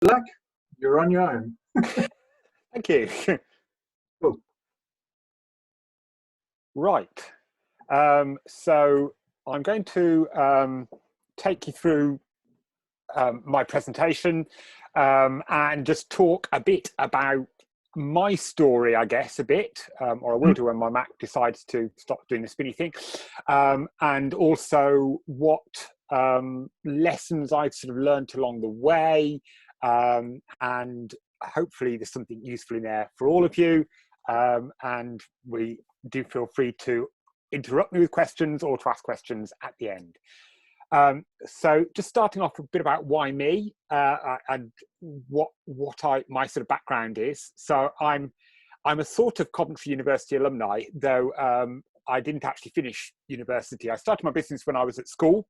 luck. You're on your own. Thank you. Cool. Right. So I'm going to take you through my presentation and just talk a bit about my story, I guess, a bit, or I will do when my Mac decides to stop doing the spinny thing, and also what lessons I've sort of learned along the way, and hopefully there's something useful in there for all of you, and we do feel free to interrupt me with questions or to ask questions at the end. So just starting off a bit about why me and what my sort of background is. So I'm a sort of Coventry University alumni, though I didn't actually finish university. I started my business when I was at school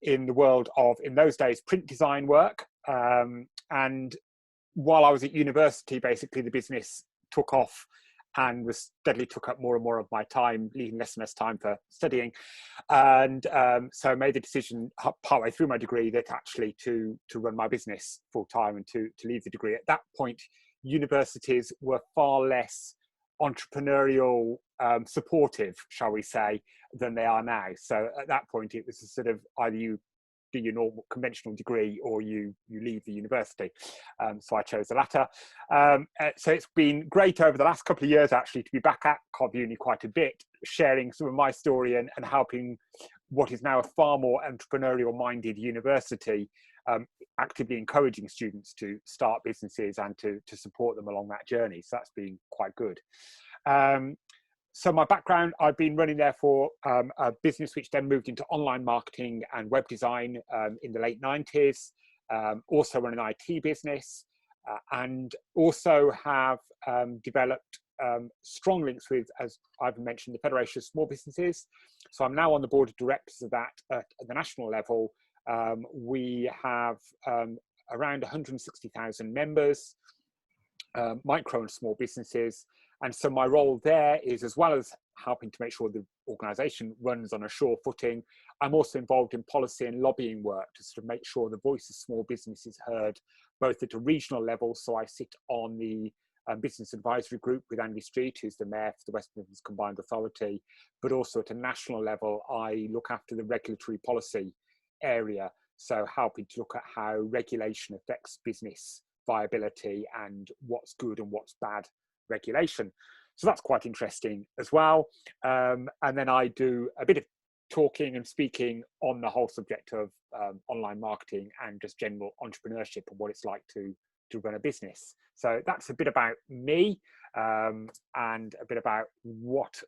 in the world of, in those days, print design work. And while I was at university, basically the business took off and was steadily took up more and more of my time, leaving less and less time for studying. And so I made the decision partway through my degree that actually to run my business full time and to leave the degree. At that point, universities were far less entrepreneurial supportive, shall we say, than they are now. So at that point, it was a sort of either you do your normal conventional degree or you leave the university. So I chose the latter. So it's been great over the last couple of years actually to be back at Cov Uni quite a bit, sharing some of my story and helping what is now a far more entrepreneurial minded university, actively encouraging students to start businesses and to support them along that journey. So that's been quite good. So my background, I've been running there for a business which then moved into online marketing and web design in the late 90s. Also run an IT business and also have developed strong links with, as I've mentioned, the Federation of Small Businesses. So I'm now on the board of directors of that at the national level. We have around 160,000 members, micro and small businesses. And so my role there is, as well as helping to make sure the organisation runs on a sure footing, I'm also involved in policy and lobbying work to sort of make sure the voice of small business is heard, both at a regional level. So I sit on the Business Advisory Group with Andy Street, who's the Mayor for the West Midlands Combined Authority, but also at a national level, I look after the regulatory policy area. So helping to look at how regulation affects business viability and what's good and what's bad regulation. So that's quite interesting as well. And then I do a bit of talking and speaking on the whole subject of online marketing and just general entrepreneurship and what it's like to run a business. So that's a bit about me and a bit about what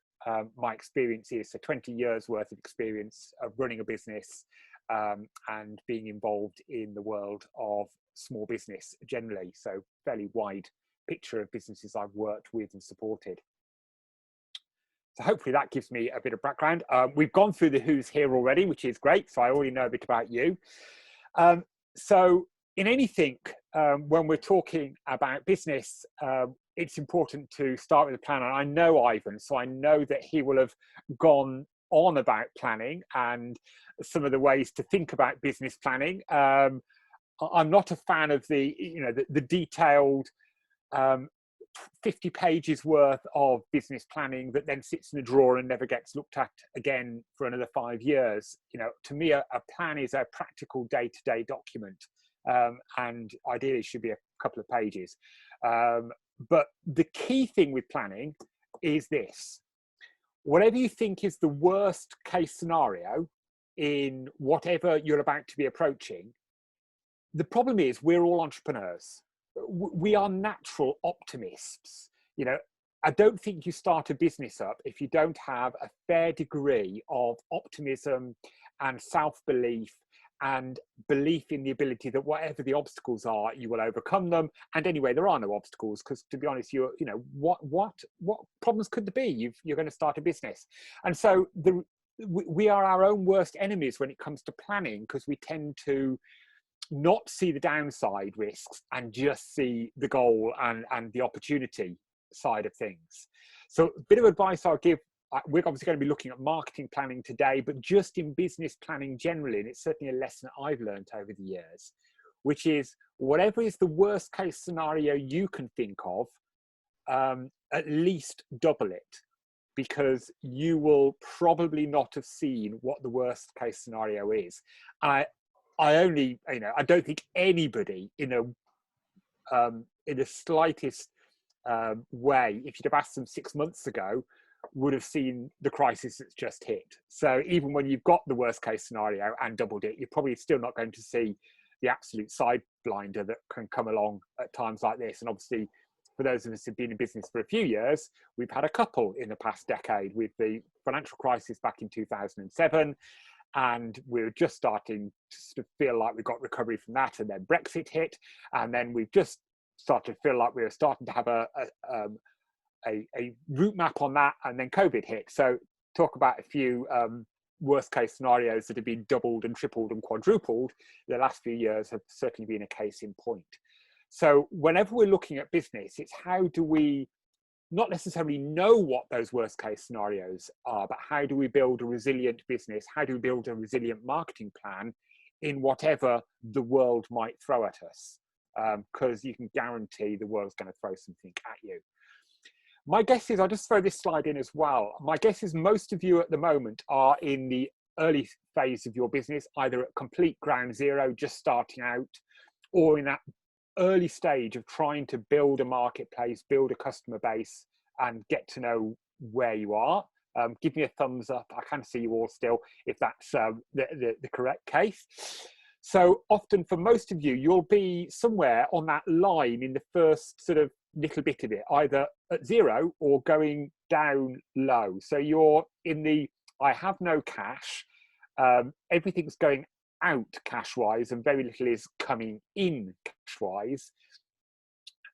my experience is. So 20 years worth of experience of running a business and being involved in the world of small business generally. So fairly wide picture of businesses I've worked with and supported. So hopefully that gives me a bit of background. We've gone through the who's here already, which is great. So I already know a bit about you. So in anything, when we're talking about business, it's important to start with a plan. And I know Ivan, so I know that he will have gone on about planning and some of the ways to think about business planning. I'm not a fan of the detailed 50 pages worth of business planning that then sits in a drawer and never gets looked at again for another 5 years. To me, a plan is a practical day-to-day document, and ideally should be a couple of pages. But the key thing with planning is this: whatever you think is the worst case scenario in whatever you're about to be approaching, the problem is we're all entrepreneurs. We are natural optimists. I don't think you start a business up if you don't have a fair degree of optimism and self-belief and belief in the ability that whatever the obstacles are, you will overcome them. And anyway, there are no obstacles because, to be honest, what problems could there be? You're going to start a business, and so we are our own worst enemies when it comes to planning, because we tend to not see the downside risks and just see the goal and the opportunity side of things. So a bit of advice I'll give, we're obviously going to be looking at marketing planning today, but just in business planning generally, and it's certainly a lesson I've learned over the years, which is whatever is the worst case scenario you can think of, at least double it, because you will probably not have seen what the worst case scenario is. I only, I don't think anybody in the slightest way, if you'd have asked them 6 months ago, would have seen the crisis that's just hit. So even when you've got the worst case scenario and doubled it, you're probably still not going to see the absolute side blinder that can come along at times like this. And obviously, for those of us who've been in business for a few years, we've had a couple in the past decade, with the financial crisis back in 2007. And we're just starting to sort of feel like we got recovery from that. And then Brexit hit. And then we've just started to feel like we were starting to have a route map on that. And then COVID hit. So talk about a few worst case scenarios that have been doubled and tripled and quadrupled. The last few years have certainly been a case in point. So whenever we're looking at business, it's how do we not necessarily know what those worst case scenarios are, but how do we build a resilient business? How do we build a resilient marketing plan in whatever the world might throw at us? Because you can guarantee the world's going to throw something at you. My guess is, I'll just throw this slide in as well. My guess is most of you at the moment are in the early phase of your business, either at complete ground zero, just starting out, or in that early stage of trying to build a marketplace, build a customer base, and get to know where you are. Give me a thumbs up. I can see you all still, if that's the correct case. So often for most of you, you'll be somewhere on that line in the first sort of little bit of it, either at zero or going down low. So you're in the, I have no cash, everything's going out cash-wise and very little is coming in cash-wise.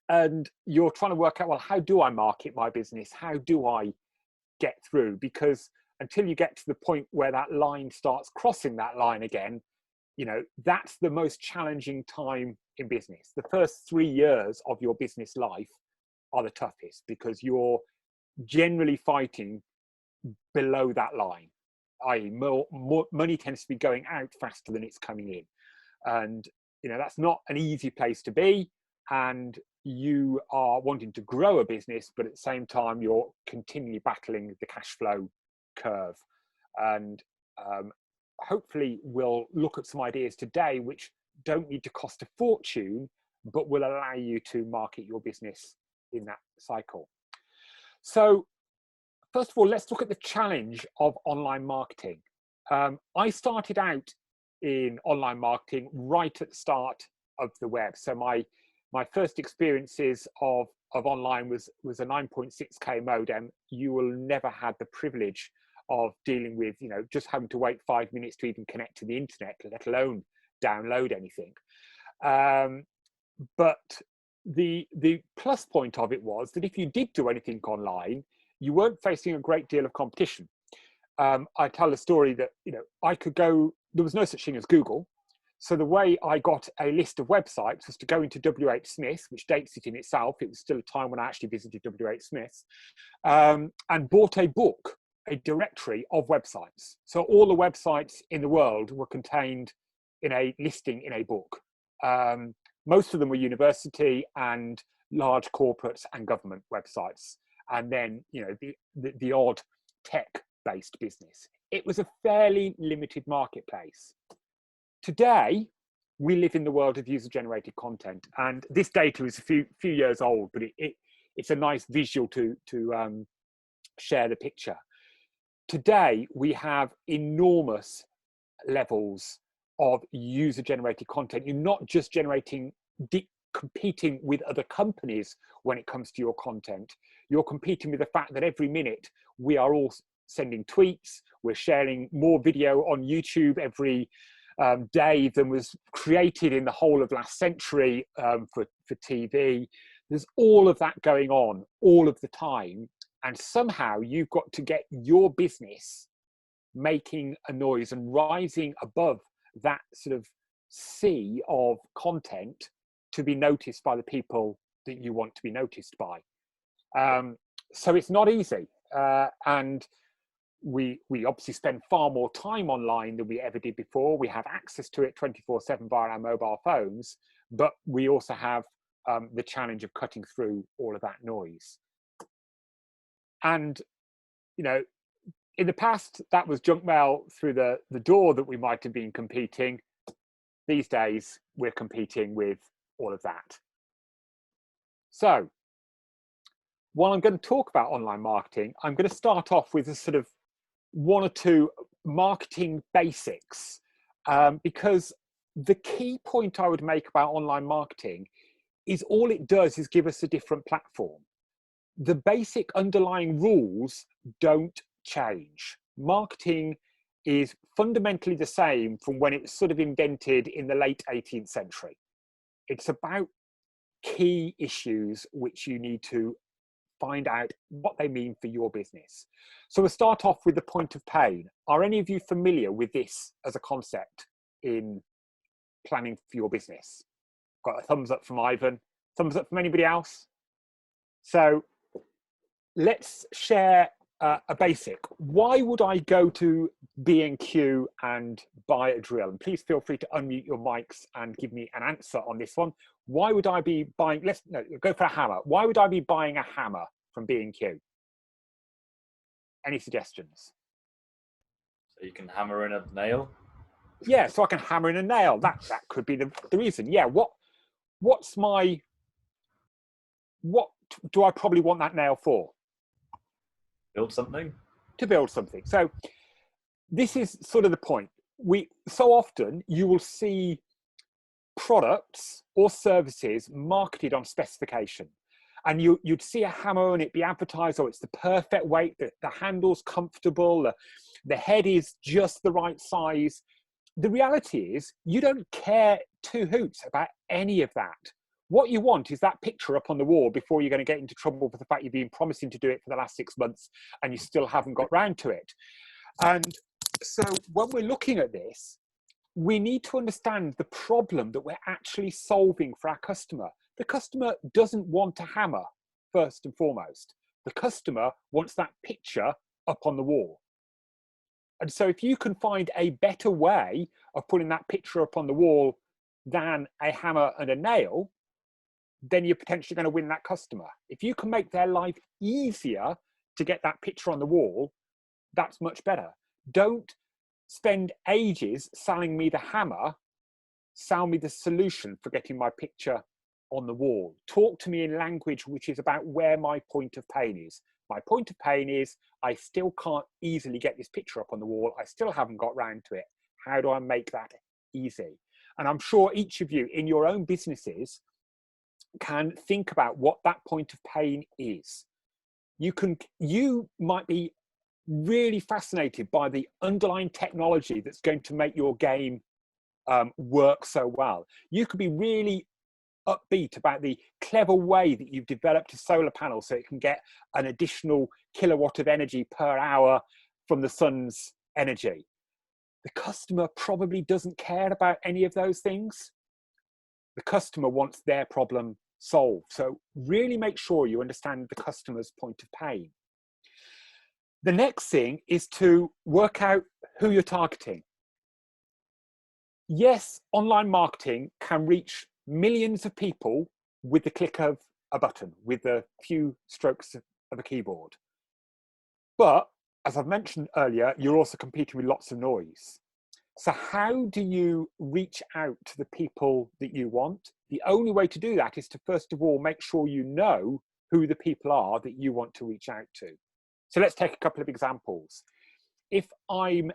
And you're trying to work out, well, how do I market my business? How do I get through? Because until you get to the point where that line starts crossing that line again, that's the most challenging time in business. The first 3 years of your business life are the toughest, because you're generally fighting below that line, i.e. more money tends to be going out faster than it's coming in. And that's not an easy place to be, and you are wanting to grow a business, but at the same time you're continually battling the cash flow curve. And hopefully we'll look at some ideas today which don't need to cost a fortune, but will allow you to market your business in that cycle. So first of all, let's look at the challenge of online marketing. I started out in online marketing right at the start of the web. So my first experiences of online was a 9.6K modem. You will never have the privilege of dealing with, just having to wait 5 minutes to even connect to the internet, let alone download anything. But the plus point of it was that if you did do anything online, you weren't facing a great deal of competition. I tell a story that, I could go, there was no such thing as Google. So the way I got a list of websites was to go into WH Smith, which dates it in itself. It was still a time when I actually visited WH Smith, and bought a book, a directory of websites. So all the websites in the world were contained in a listing in a book. Most of them were university and large corporates and government websites. And then, the odd tech-based business. It was a fairly limited marketplace. Today, we live in the world of user-generated content, and this data is a few years old, but it's a nice visual to share the picture. Today, we have enormous levels of user-generated content. You're not just competing with other companies when it comes to your content. You're competing with the fact that every minute we are all sending tweets, we're sharing more video on YouTube every day than was created in the whole of last century for TV. There's all of that going on all of the time, and somehow you've got to get your business making a noise and rising above that sort of sea of content to be noticed by the people that you want to be noticed by. So it's not easy, and we obviously spend far more time online than we ever did before. We have access to it 24/7 via our mobile phones, but we also have the challenge of cutting through all of that noise. And, you know, in the past, that was junk mail through the door that we might have been competing. These days, we're competing with all of that. So while I'm going to talk about online marketing, I'm going to start off with a sort of one or two marketing basics, because the key point I would make about online marketing is all it does is give us a different platform. The basic underlying rules don't change. Marketing is fundamentally the same from when it was sort of invented in the late 18th century. It's about key issues which you need to find out what they mean for your business. So we'll start off with the point of pain. Are any of you familiar with this as a concept in planning for your business? Got a thumbs up from Ivan. Thumbs up from anybody else? So let's share a basic. Why would I go to B&Q and buy a drill? And please feel free to unmute your mics and give me an answer on this one. Why would I be buying, go for a hammer. Why would I be buying a hammer from B&Q? Any suggestions? So you can hammer in a nail? Yeah, so I can hammer in a nail. That could be the reason. Yeah, what do I probably want that nail for? Build something? To build something. So this is sort of the point. So often you will see products or services marketed on specification, and you'd see a hammer and it'd be advertised, oh, it's the perfect weight, the handle's comfortable, the head is just the right size. The reality is you don't care two hoots about any of that. What you want is that picture up on the wall before you're going to get into trouble for the fact you've been promising to do it for the last 6 months and you still haven't got round to it. And so when we're looking at this, we need to understand the problem that we're actually solving for our customer. The customer doesn't want a hammer, first and foremost. The customer wants that picture up on the wall. And so if you can find a better way of putting that picture up on the wall than a hammer and a nail, then you're potentially going to win that customer. If you can make their life easier to get that picture on the wall, that's much better. Don't spend ages selling me the hammer, sell me the solution for getting my picture on the wall. Talk to me in language which is about where my point of pain is. My point of pain is I still can't easily get this picture up on the wall. I still haven't got round to it. How do I make that easy? And I'm sure each of you in your own businesses can think about what that point of pain is. You might be really fascinated by the underlying technology that's going to make your game work so well. You could be really upbeat about the clever way that you've developed a solar panel so it can get an additional kilowatt of energy per hour from the sun's energy. The customer probably doesn't care about any of those things. The customer wants their problem solved. So really make sure you understand the customer's point of pain. The next thing is to work out who you're targeting. Yes, online marketing can reach millions of people with the click of a button, with a few strokes of a keyboard. But as I've mentioned earlier, you're also competing with lots of noise. So how do you reach out to the people that you want? The only way to do that is to, first of all, make sure you know who the people are that you want to reach out to. So let's take a couple of examples. If I'm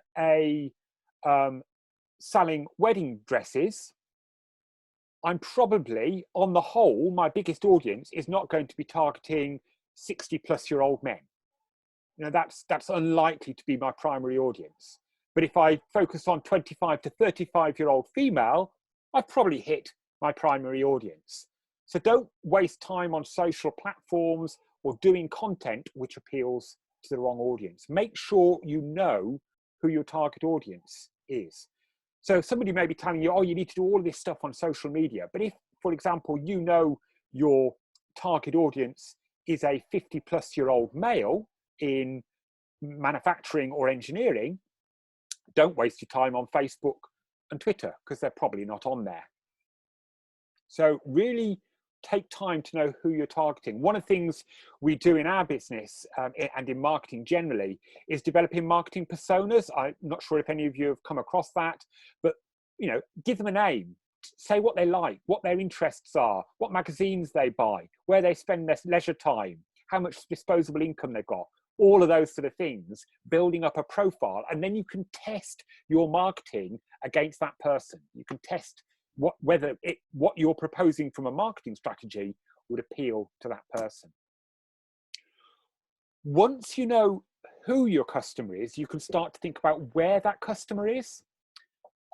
selling wedding dresses, I'm probably, on the whole, my biggest audience is not going to be targeting 60-plus-year-old men. You know, that's unlikely to be my primary audience. But if I focus on 25 to 35-year-old female, I've probably hit my primary audience. So don't waste time on social platforms or doing content which appeals to the wrong audience. Make sure you know who your target audience is. So somebody may be telling you, oh, you need to do all of this stuff on social media. But if, for example, you know your target audience is a 50-plus-year-old male in manufacturing or engineering, don't waste your time on Facebook and Twitter because they're probably not on there. So really take time to know who you're targeting. One of the things we do in our business and in marketing generally is developing marketing personas. I'm not sure if any of you have come across that, but give them a name. Say what they like, what their interests are, what magazines they buy, where they spend their leisure time, how much disposable income they've got, all of those sort of things, building up a profile. And then you can test your marketing against that person. You can test what you're proposing from a marketing strategy would appeal to that person. Once you know who your customer is, you can start to think about where that customer is.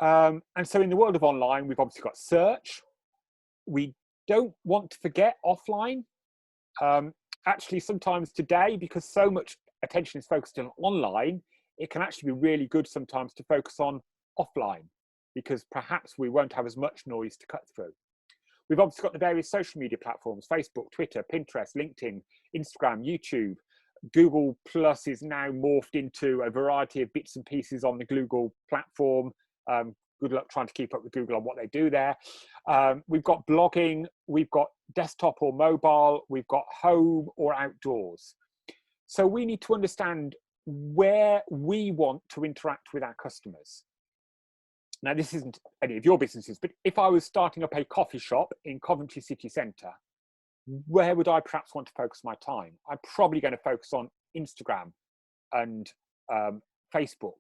And so in the world of online, we've obviously got search. We don't want to forget offline. Actually, sometimes today, because so much attention is focused on online, it can actually be really good sometimes to focus on offline, because perhaps we won't have as much noise to cut through. We've obviously got the various social media platforms: Facebook, Twitter, Pinterest, LinkedIn, Instagram, YouTube. Google Plus is now morphed into a variety of bits and pieces on the Google platform. Good luck trying to keep up with Google on what they do there. We've got blogging, we've got desktop or mobile, we've got home or outdoors. So we need to understand where we want to interact with our customers. Now, this isn't any of your businesses, but if I was starting up a coffee shop in Coventry city centre, where would I perhaps want to focus my time? I'm probably going to focus on Instagram and Facebook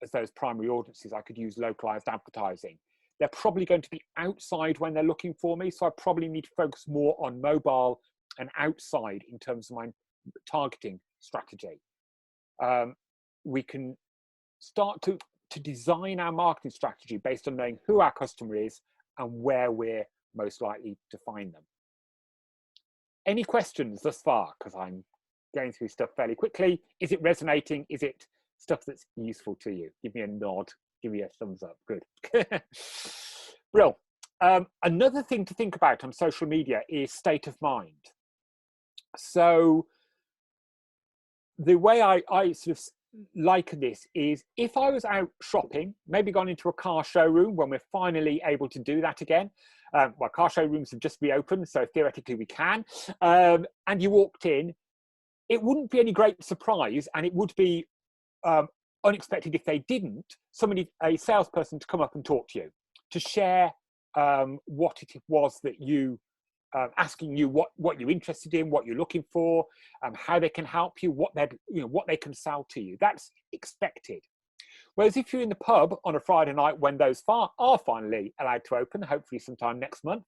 as those primary audiences. I could use localized advertising. They're probably going to be outside when they're looking for me, so I probably need to focus more on mobile and outside in terms of my targeting strategy. We can start to design our marketing strategy based on knowing who our customer is and where we're most likely to find them. Any questions thus far? Because I'm going through stuff fairly quickly. Is it resonating? Is it stuff that's useful to you? Give me a nod, give me a thumbs up. Good. Brill. Another thing to think about on social media is state of mind. So the way I sort of liken this is, if I was out shopping, maybe gone into a car showroom when we're finally able to do that again. Well, car showrooms have just reopened, so theoretically we can. And you walked in, it wouldn't be any great surprise, and it would be unexpected if they didn't, a salesperson to come up and talk to you, to share what it was that you, asking you what you're interested in, what you're looking for, how they can help you, what they can sell to you. That's expected. Whereas if you're in the pub on a Friday night when those are finally allowed to open, hopefully sometime next month,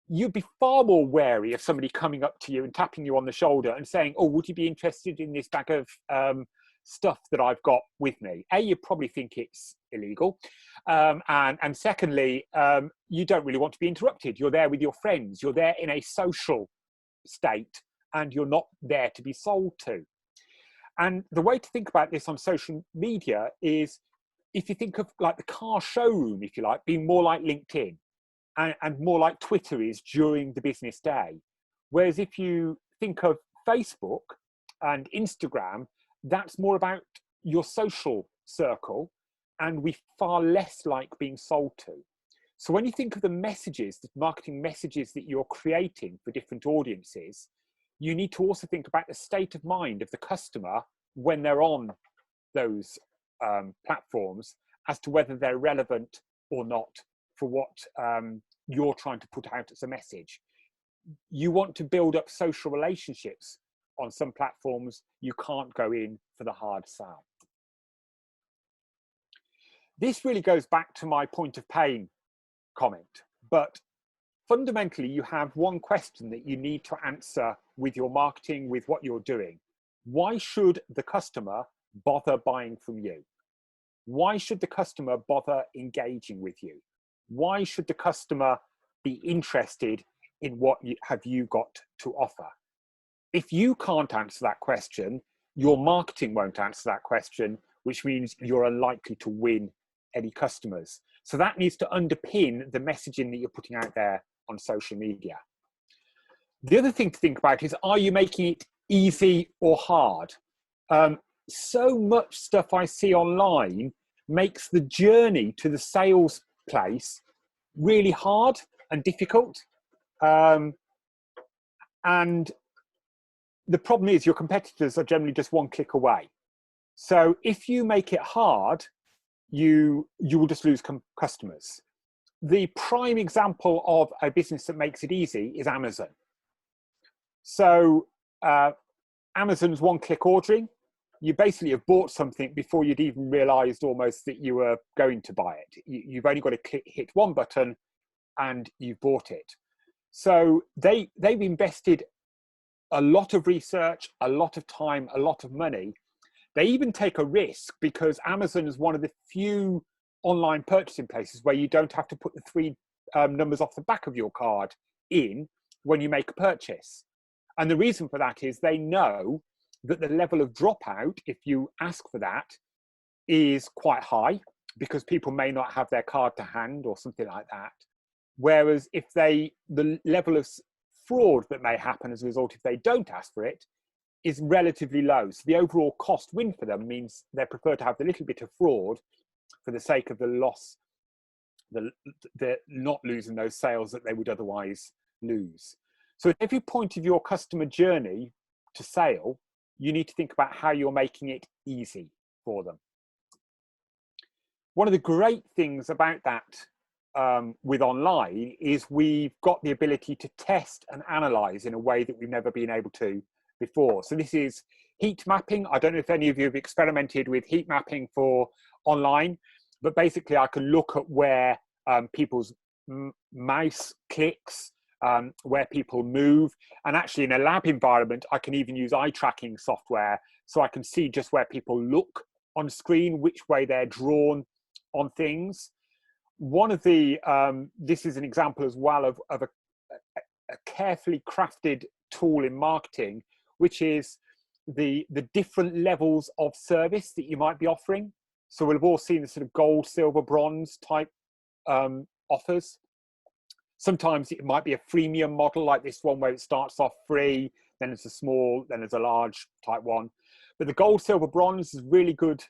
you'd be far more wary of somebody coming up to you and tapping you on the shoulder and saying, "Oh, would you be interested in this bag of stuff that I've got with me?" A, you probably think it's illegal. And secondly, you don't really want to be interrupted. You're there with your friends. You're there in a social state, and you're not there to be sold to. And the way to think about this on social media is, if you think of like the car showroom, if you like, being more like LinkedIn and more like Twitter is during the business day. Whereas if you think of Facebook and Instagram, that's more about your social circle, and we far less like being sold to. So when you think of the messages, the marketing messages that you're creating for different audiences, you need to also think about the state of mind of the customer when they're on those platforms, as to whether they're relevant or not for what you're trying to put out as a message. You want to build up social relationships. On some platforms, you can't go in for the hard sell. This really goes back to my point of pain comment, but fundamentally you have one question that you need to answer with your marketing, with what you're doing. Why should the customer bother buying from you? Why should the customer bother engaging with you? Why should the customer be interested in what have you got to offer? If you can't answer that question, your marketing won't answer that question, which means you're unlikely to win any customers. So that needs to underpin the messaging that you're putting out there on social media. The other thing to think about is, are you making it easy or hard? So much stuff I see online makes the journey to the sales place really hard. and difficult. And the problem is your competitors are generally just one click away. So if you make it hard, you will just lose customers. The prime example of a business that makes it easy is Amazon. So Amazon's one-click ordering. You basically have bought something before you'd even realized almost that you were going to buy it. You've only got to hit one button and you've bought it. So they've invested a lot of research, a lot of time, a lot of money. They even take a risk because Amazon is one of the few online purchasing places where you don't have to put the three numbers off the back of your card in when you make a purchase. And the reason for that is they know that the level of dropout, if you ask for that, is quite high because people may not have their card to hand or something like that. Whereas if the level of fraud that may happen as a result if they don't ask for it is relatively low. So the overall cost win for them means they prefer to have the little bit of fraud for the sake of the loss, the not losing those sales that they would otherwise lose. So at every point of your customer journey to sale, you need to think about how you're making it easy for them. One of the great things about that with online is we've got the ability to test and analyze in a way that we've never been able to before. So this is heat mapping. I don't know if any of you have experimented with heat mapping for online, but basically I can look at where people's mouse clicks, where people move, and actually in a lab environment I can even use eye tracking software so I can see just where people look on screen, which way they're drawn on things. One of the this is an example as well of a carefully crafted tool in marketing, which is the different levels of service that you might be offering. So we'll have all seen the sort of gold, silver, bronze type offers. Sometimes it might be a freemium model like this one where it starts off free, then it's a small, then there's a large type one. But the gold, silver, bronze is a really good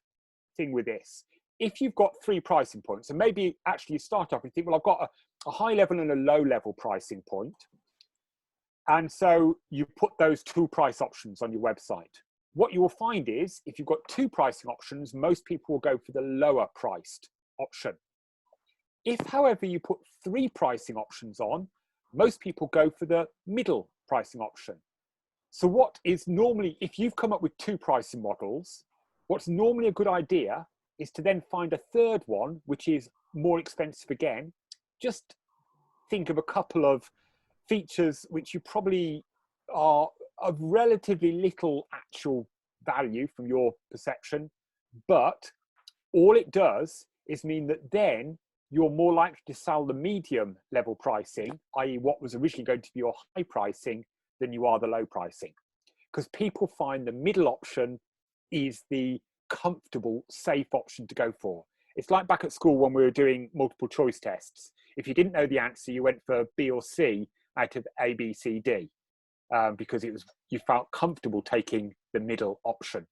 thing with this. If you've got 3 pricing points, and maybe actually you start off and think, well, I've got a high level and a low level pricing point. And so you put those 2 price options on your website. What you will find is if you've got 2 pricing options, most people will go for the lower priced option. If, however, you put 3 pricing options on, most people go for the middle pricing option. So what is normally, if you've come up with 2 pricing models, what's normally a good idea is to then find a third one, which is more expensive again. Just think of a couple of features which you probably are of relatively little actual value from your perception, but all it does is mean that then you're more likely to sell the medium level pricing, i.e. what was originally going to be your high pricing, than you are the low pricing. Because people find the middle option is the comfortable, safe option to go for. It's like back at school when we were doing multiple choice tests. If you didn't know the answer, you went for B or C out of A, B, C, D, because it was, you felt comfortable taking the middle option.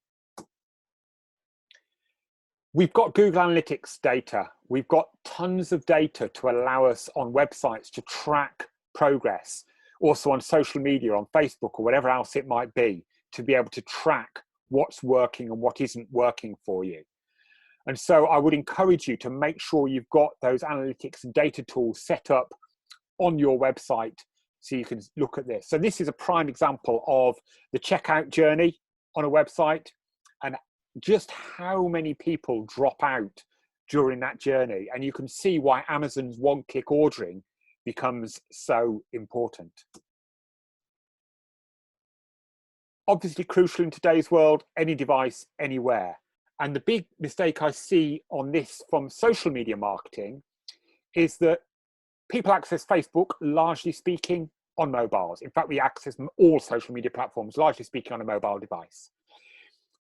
We've got Google Analytics data. We've got tons of data to allow us on websites to track progress, also on social media, on Facebook or whatever else it might be, to be able to track what's working and what isn't working for you. And so I would encourage you to make sure you've got those analytics and data tools set up on your website so you can look at this. So this is a prime example of the checkout journey on a website and just how many people drop out during that journey. And you can see why Amazon's one-click ordering becomes so important. Obviously crucial in today's world, any device, anywhere. And the big mistake I see on this from social media marketing is that people access Facebook, largely speaking, on mobiles. In fact, we access all social media platforms, largely speaking, on a mobile device.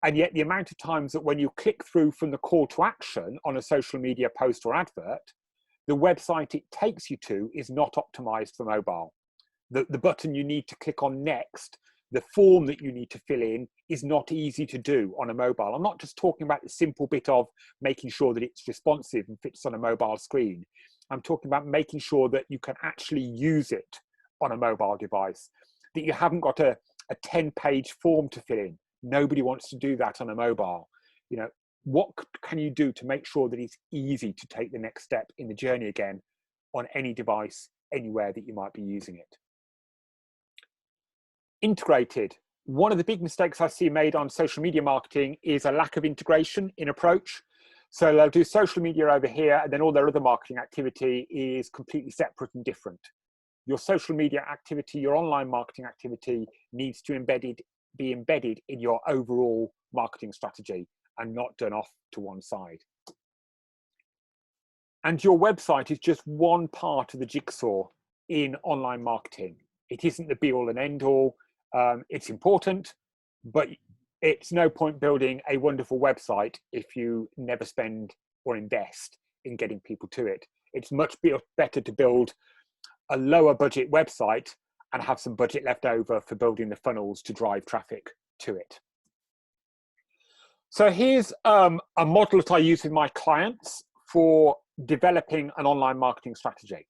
And yet the amount of times that when you click through from the call to action on a social media post or advert, the website it takes you to is not optimized for mobile. The button you need to click on next, the form that you need to fill in is not easy to do on a mobile. I'm not just talking about the simple bit of making sure that it's responsive and fits on a mobile screen. I'm talking about making sure that you can actually use it on a mobile device, that you haven't got a 10-page form to fill in. Nobody wants to do that on a mobile. You know, what can you do to make sure that it's easy to take the next step in the journey again on any device, anywhere that you might be using it? Integrated. One of the big mistakes I see made on social media marketing is a lack of integration in approach. So they'll do social media over here, and then all their other marketing activity is completely separate and different. Your social media activity, your online marketing activity needs to be embedded in your overall marketing strategy and not done off to one side. And your website is just one part of the jigsaw in online marketing. It isn't the be all and end all. It's important, but it's no point building a wonderful website if you never spend or invest in getting people to it. It's much better to build a lower budget website and have some budget left over for building the funnels to drive traffic to it. So here's a model that I use with my clients for developing an online marketing strategy.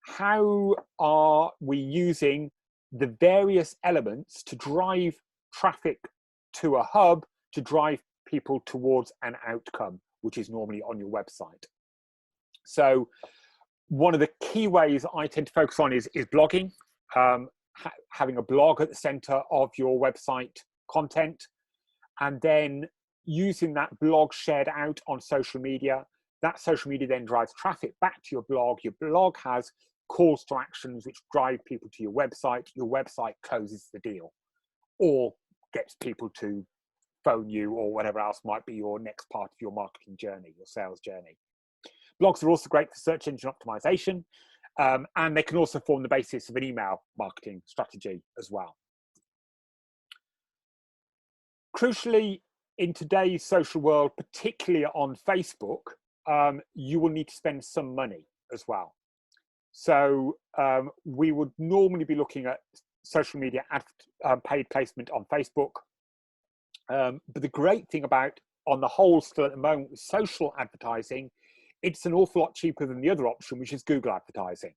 How are we using the various elements to drive traffic to a hub, to drive people towards an outcome, which is normally on your website? So one of the key ways I tend to focus on is blogging, having a blog at the center of your website content, and then using that blog shared out on social media. That social media then drives traffic back to your blog. Your blog has calls to actions which drive people to your website. Your website closes the deal or gets people to phone you or whatever else might be your next part of your marketing journey, your sales journey. Blogs are also great for search engine optimization, and they can also form the basis of an email marketing strategy as well. Crucially, in today's social world, particularly on Facebook, you will need to spend some money as well. So we would normally be looking at social media paid placement on Facebook. But the great thing about, on the whole, still at the moment, with social advertising, it's an awful lot cheaper than the other option, which is Google advertising.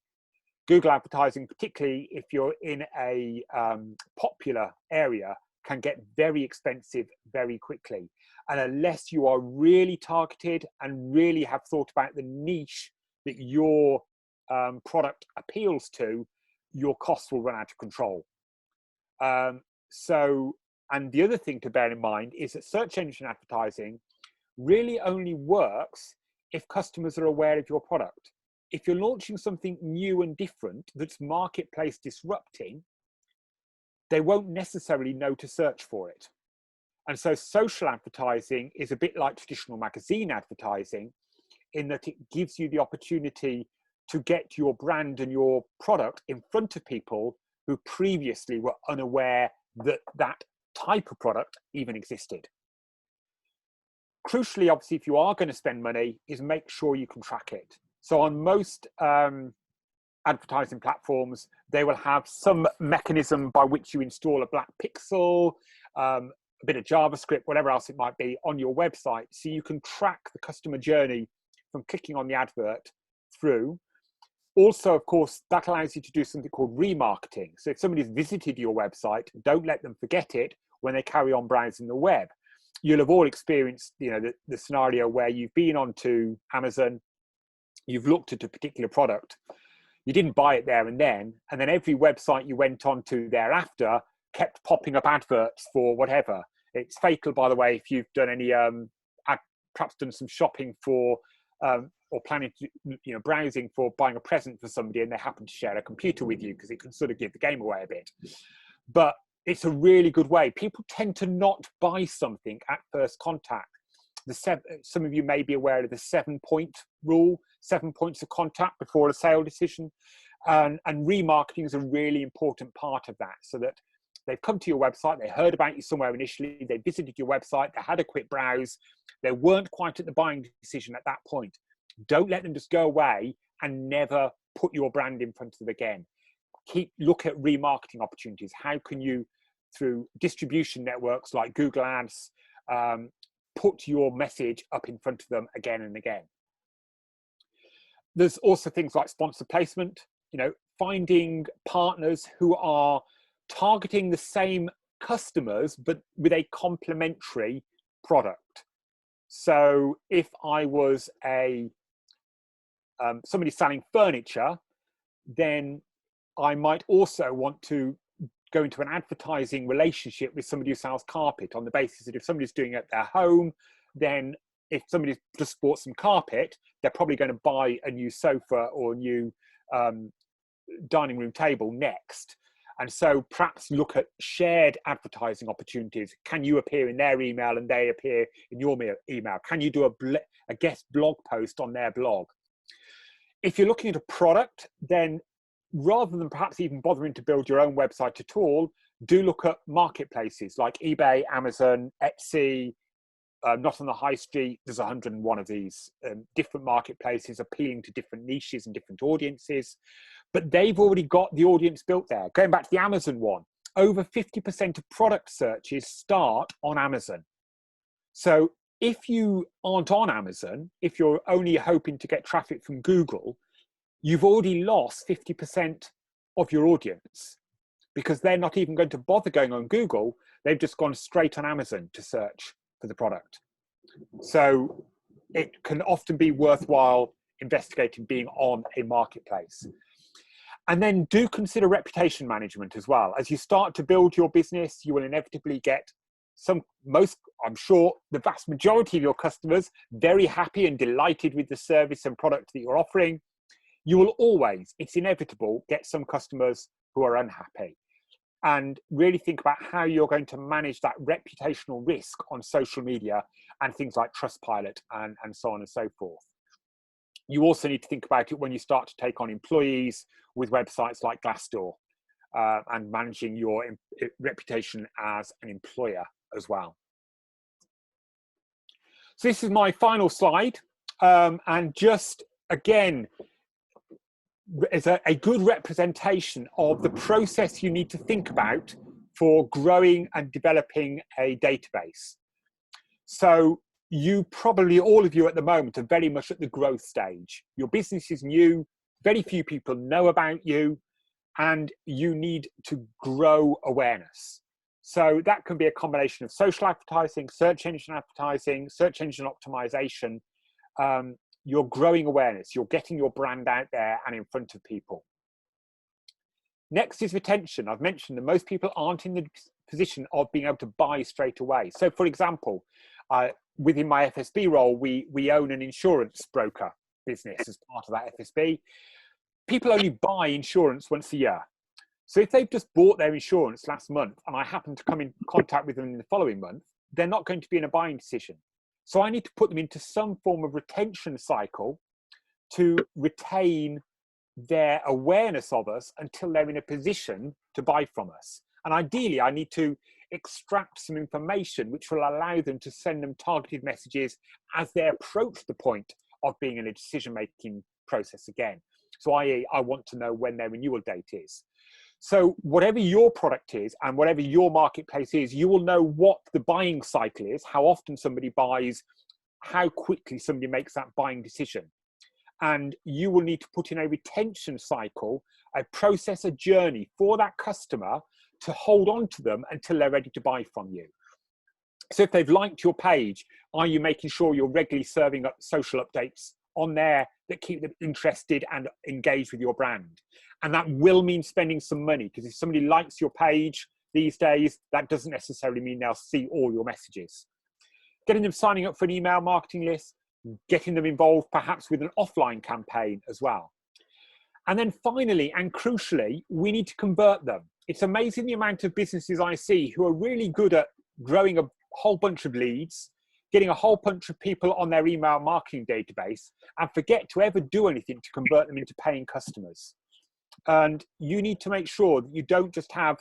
Google advertising, particularly if you're in a popular area, can get very expensive very quickly. And unless you are really targeted and really have thought about the niche that your product appeals to, your costs will run out of control. And the other thing to bear in mind is that search engine advertising really only works if customers are aware of your product. If you're launching something new and different that's marketplace disrupting, they won't necessarily know to search for it. And so social advertising is a bit like traditional magazine advertising in that it gives you the opportunity to get your brand and your product in front of people who previously were unaware that that type of product even existed. Crucially, obviously, if you are going to spend money, is make sure you can track it. So on most advertising platforms, they will have some mechanism by which you install a black pixel, a bit of JavaScript, whatever else it might be, on your website, so you can track the customer journey from clicking on the advert through. Also, of course, that allows you to do something called remarketing. So if somebody's visited your website, don't let them forget it when they carry on browsing the web. You'll have all experienced, you know, the scenario where you've been onto Amazon, you've looked at a particular product, you didn't buy it there and then every website you went on to thereafter kept popping up adverts for whatever. It's fatal, by the way, if you've done any, perhaps done some shopping for, or planning to, you know, browsing for buying a present for somebody and they happen to share a computer with you, because it can sort of give the game away a bit. But it's a really good way. People tend to not buy something at first contact. Some of you may be aware of the 7-point rule, 7 points of contact before a sale decision. And remarketing is a really important part of that, so that they've come to your website, they heard about you somewhere initially, they visited your website, they had a quick browse, they weren't quite at the buying decision at that point. Don't let them just go away and never put your brand in front of them again. Look at remarketing opportunities. How can you, through distribution networks like Google Ads, put your message up in front of them again and again? there's also things like sponsor placement, finding partners who are targeting the same customers, but with a complementary product. So if I was somebody selling furniture, then I might also want to go into an advertising relationship with somebody who sells carpet, on the basis that if somebody's doing it at their home, then if somebody's just bought some carpet, they're probably going to buy a new sofa or a new dining room table next. And so perhaps look at shared advertising opportunities. Can you appear in their email and they appear in your email? Can you do a guest blog post on their blog? If you're looking at a product, then rather than perhaps even bothering to build your own website at all, do look at marketplaces like eBay, Amazon, Etsy, Not on the High Street. There's 101 of these different marketplaces appealing to different niches and different audiences, but they've already got the audience built there. Going back to the Amazon one, over 50% of product searches start on Amazon. So if you aren't on Amazon, if you're only hoping to get traffic from Google, you've already lost 50% of your audience, because they're not even going to bother going on Google. They've just gone straight on Amazon to search for the product. So it can often be worthwhile investigating being on a marketplace. And then do consider reputation management as well. As you start to build your business, you will inevitably get I'm sure the vast majority of your customers very happy and delighted with the service and product that you're offering. You will always, it's inevitable, get some customers who are unhappy. And really think about how you're going to manage that reputational risk on social media and things like Trustpilot and so on and so forth. You also need to think about it when you start to take on employees with websites like Glassdoor, and managing your reputation as an employer as well. So this is my final slide, and just again, is a good representation of the process you need to think about for growing and developing a database. So you probably, all of you at the moment, are very much at the growth stage. Your business is new, very few people know about you, and you need to grow awareness. So that can be a combination of social advertising, search engine advertising, search engine optimization. You're growing awareness, you're getting your brand out there and in front of people. Next is retention. I've mentioned that most people aren't in the position of being able to buy straight away. So for example, within my FSB role, we own an insurance broker business as part of that FSB. People only buy insurance once a year. So if they've just bought their insurance last month and I happen to come in contact with them in the following month, they're not going to be in a buying decision. So I need to put them into some form of retention cycle to retain their awareness of us until they're in a position to buy from us. And ideally, I need to extract some information which will allow them to send them targeted messages as they approach the point of being in a decision-making process again. So i.e., I want to know when their renewal date is. So whatever your product is and whatever your marketplace is, you will know what the buying cycle is, how often somebody buys, how quickly somebody makes that buying decision. And you will need to put in a retention cycle, a process, a journey for that customer to hold on to them until they're ready to buy from you. So if they've liked your page, are you making sure you're regularly serving up social updates on there that keep them interested and engaged with your brand? And that will mean spending some money, because if somebody likes your page these days, that doesn't necessarily mean they'll see all your messages. Getting them signing up for an email marketing list, getting them involved perhaps with an offline campaign as well. And then finally, and crucially, we need to convert them. It's amazing the amount of businesses I see who are really good at growing a whole bunch of leads, getting a whole bunch of people on their email marketing database, and forget to ever do anything to convert them into paying customers. And you need to make sure that you don't just have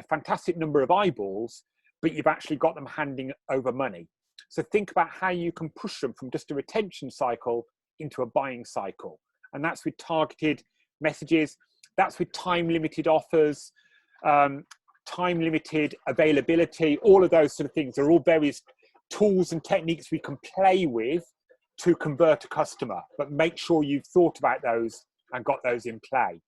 a fantastic number of eyeballs, but you've actually got them handing over money. So think about how you can push them from just a retention cycle into a buying cycle. And that's with targeted messages, that's with time-limited offers, time-limited availability, all of those sort of things are all various tools and techniques we can play with to convert a customer, but make sure you've thought about those and got those in play.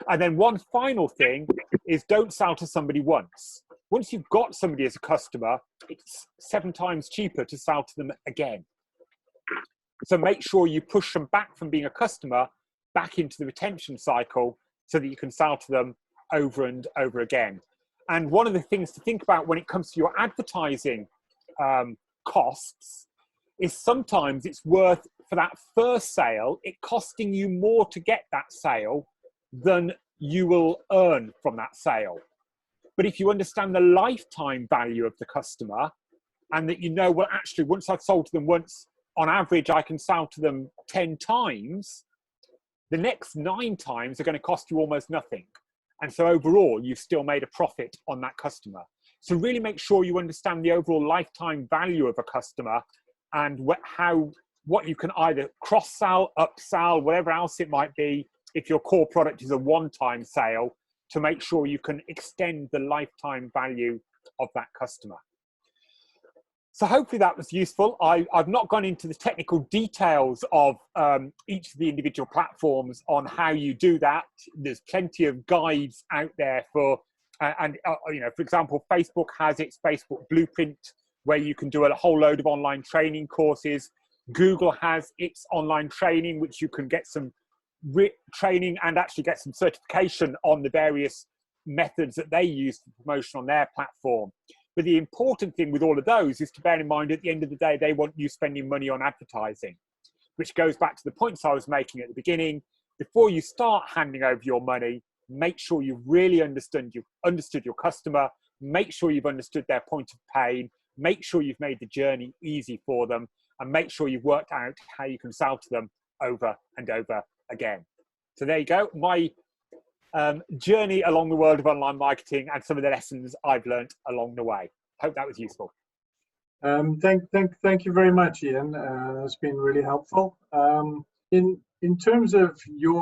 And then one final thing is don't sell to somebody once. Once you've got somebody as a customer, it's 7 times cheaper to sell to them again. So make sure you push them back from being a customer back into the retention cycle so that you can sell to them over and over again. And one of the things to think about when it comes to your advertising costs is sometimes it's worth, for that first sale, it costing you more to get that sale than you will earn from that sale. But if you understand the lifetime value of the customer and that you know, well, actually, once I've sold to them once, on average, I can sell to them 10 times, the next 9 times are going to cost you almost nothing. And so overall, you've still made a profit on that customer. So really make sure you understand the overall lifetime value of a customer and what you can either cross-sell, upsell, whatever else it might be, if your core product is a one-time sale, to make sure you can extend the lifetime value of that customer. So hopefully that was useful. I've not gone into the technical details of each of the individual platforms on how you do that. There's plenty of guides out there for, you know, for example, Facebook has its Facebook Blueprint, where you can do a whole load of online training courses. Google has its online training, which you can get some training and actually get some certification on the various methods that they use for promotion on their platform. But the important thing with all of those is to bear in mind, at the end of the day, they want you spending money on advertising, which goes back to the points I was making at the beginning. Before you start handing over your money, make sure you've really understood your customer, make sure you've understood their point of pain, make sure you've made the journey easy for them, and make sure you've worked out how you can sell to them over and over again. So there you go, my journey along the world of online marketing and some of the lessons I've learned along the way. Hope that was useful. Thank you very much, Ian. It's been really helpful. In terms of your